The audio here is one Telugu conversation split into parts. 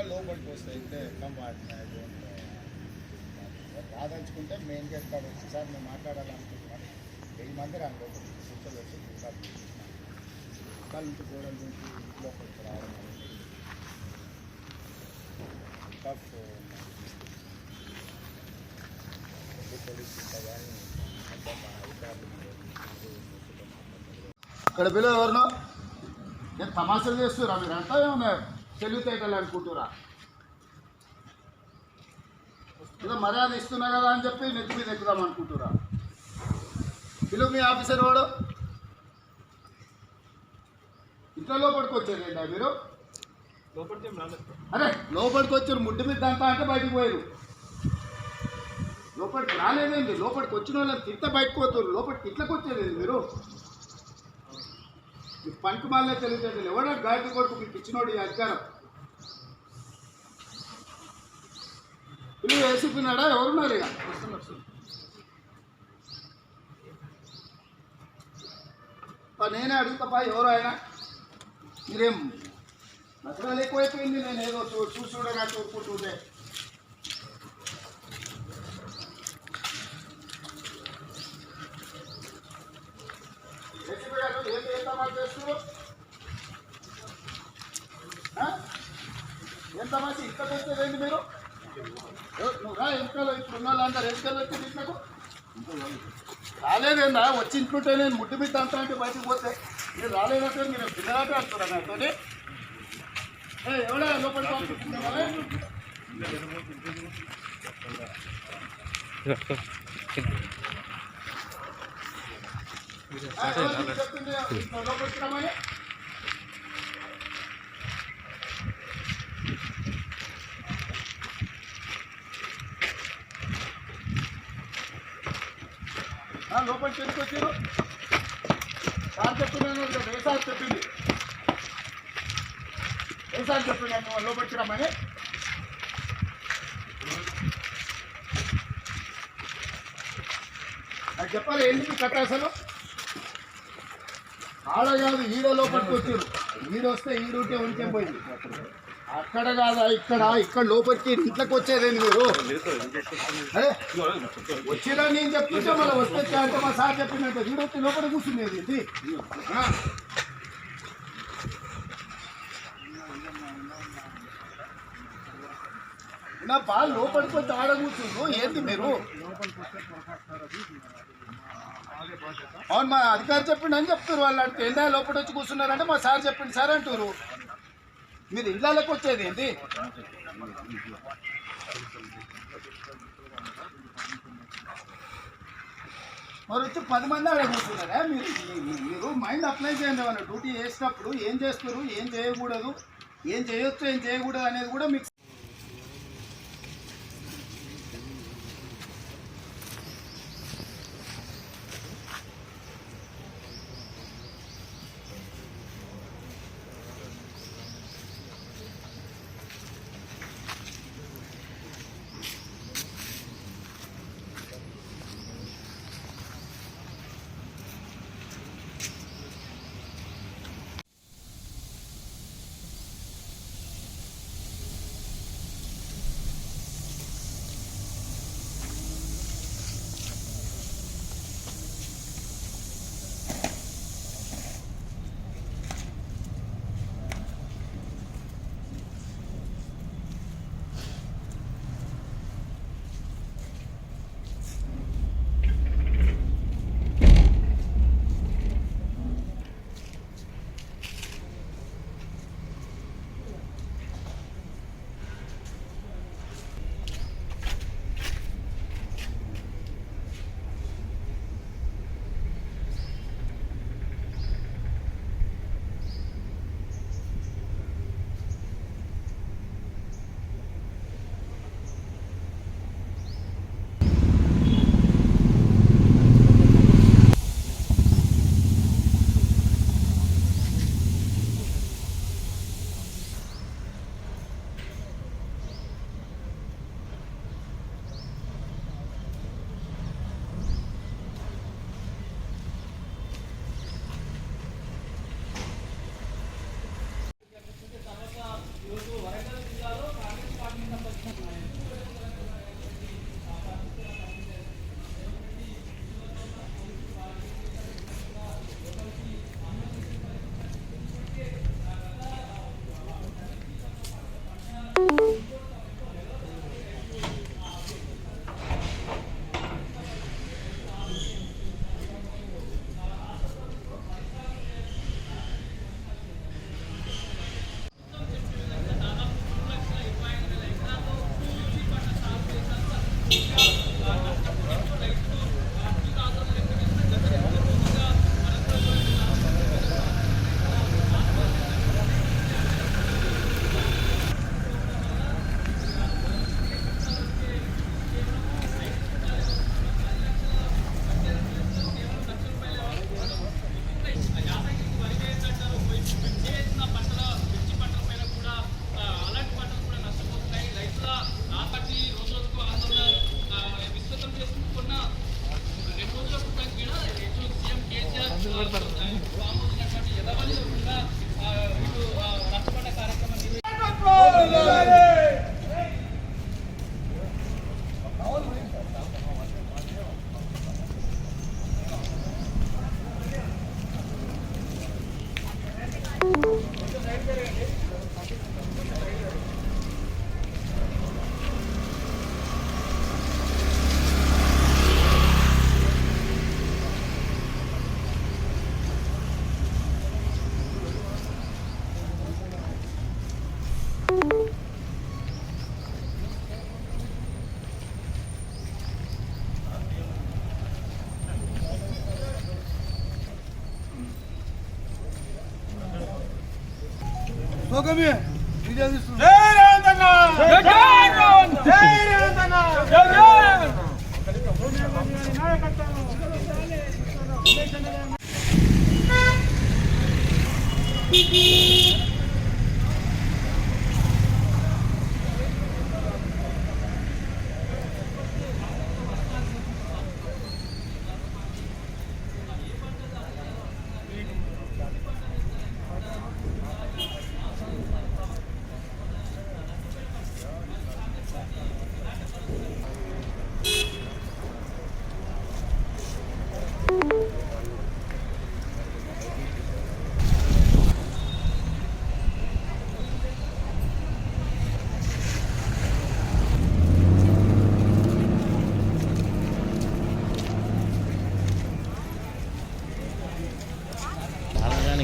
ఎట్లా లోపలికి వస్తాయి ఇప్పుడే ఎట్లా వాటిని రాదలుచుకుంటే మెయిన్ గేట్ కాడ వచ్చి సార్ మేము మాట్లాడాలనుకుంటున్నాను 1000 మంది రాని లోపలికి కూర్చోవచ్చు ఇంకా నుంచి గోడల నుంచి లోపలికి రావడం ఇక్కడ పిల్లలు ఎవరినో నేను తమాషలు చేస్తురా మీరు అంతా ఏమన్నా తెలివితేటలు అనుకుంటురా ఏదో మర్యాద ఇస్తున్నా కదా అని చెప్పి నెత్తి మీద ఎక్కుదాం అనుకుంటురా పిలువు మీ ఆఫీసర్ వాడు ఇంట్లో లోపలికి వచ్చారు ఏంటా మీరు అరే లోపలికి వచ్చారు ముడ్డు మీద అంతా అంటే బయటకు పోయారు లోపలికి రాలేదండి లోపలికి వచ్చిన వాళ్ళని తిట్ట బయటకు పోతారు లోపలికి ఇట్లకి వచ్చేది మీరు పంట మాలే తెలియదు ఎవడో గాయత్రి కొడుకు మీకు ఇచ్చినోడు ఈ అధికారం పిల్లలు వేసుకున్నాడా ఎవరున్నారు ఇక నేనే అడుగుతాపా ఎవరు ఆయన మీరేం నచ్చడం ఎక్కువైపోయింది నేను ఏదో చూడగా చూసుకుంటుంటే ఎంత మంచి ఇంతకు వచ్చేదేంటి మీరు నువ్వు రా ఎంతలో ఇప్పుడు ఉన్న వాళ్ళందరూ ఎంతలో వచ్చి ఇంట్లోకు రాలేదేందా వచ్చి ఇంట్లుంటే నేను ముడ్డు బిడ్డ అంతా అంటే బయటకు పోతే మీరు రాలేదంటే మీరు పిల్లలాట ఆడుతున్నా నాతో ఎవడా లోపలికి పంపిస్తున్నావా చెప్తుంది లోపలికి రమ్మని లోపలికి ఎందుకు వచ్చారు సార్ చెప్తున్నాను వ్యవసాయం చెప్పింది వ్యవసాయం చెప్తున్నాను లోపలికి రమ్మని నాకు చెప్పాలి ఎందుకు కట్ట అసలు ఆడ కాదు ఈడ లోపలికి వచ్చారు ఈడొస్తే ఈడుంటే ఉంటే పోయింది అక్కడ కాదా ఇక్కడ లోపలికి ఇంట్లోకి వచ్చేదేంటి మీరు అదే వచ్చిరా నేను చెప్తుంటే మళ్ళీ వస్తే అంటే మా సార్ చెప్పినట్టు ఈడొచ్చి లోపల కూర్చునేది ఇది నా పాలు లోపలికి వచ్చి ఆడ కూర్చుండు ఏంటి మీరు అవును మా అధికారి చెప్పిండు అని చెప్తారు వాళ్ళు అంటే ఎండా లోపల వచ్చి కూర్చున్నారంటే మా సార్ చెప్పిండు సార్ అంటారు మీరు ఇళ్ళకి వచ్చేది ఏంటి మరి వచ్చి 10 మంది ఆడ కూర్చున్నారా మీరు మైండ్ అప్లై చేయండి ఏమన్నా డ్యూటీ చేసినప్పుడు ఏం చేస్తారు ఏం చేయకూడదు ఏం చేయొచ్చు ఏం చేయకూడదు అనేది కూడా మీకు ముఖమే వీడియో తీస్తున్నా. జై రేవంత్ అన్న జై రేవంత్ జై రేవంత్ అన్న జై జై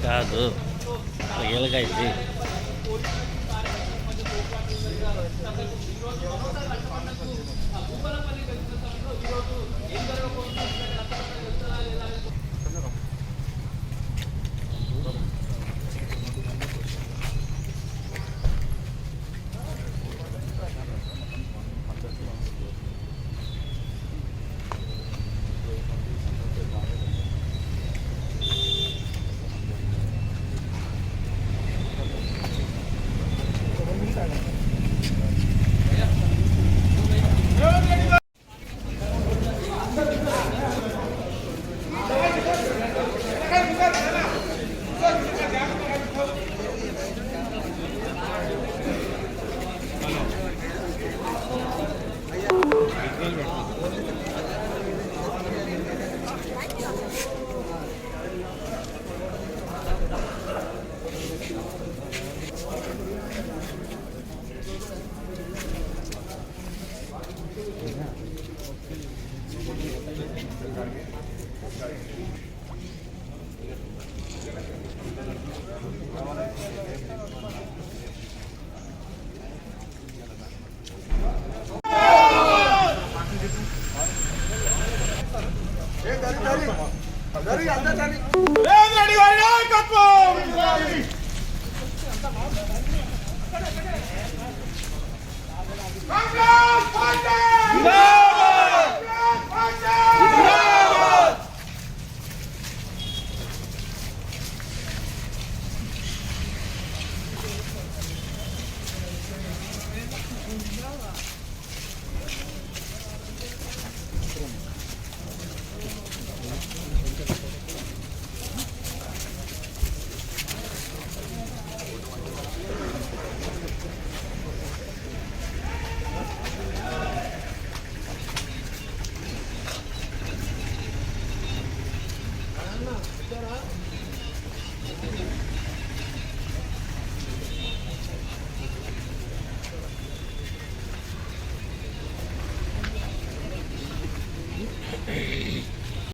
కాదు ఎలాగైతే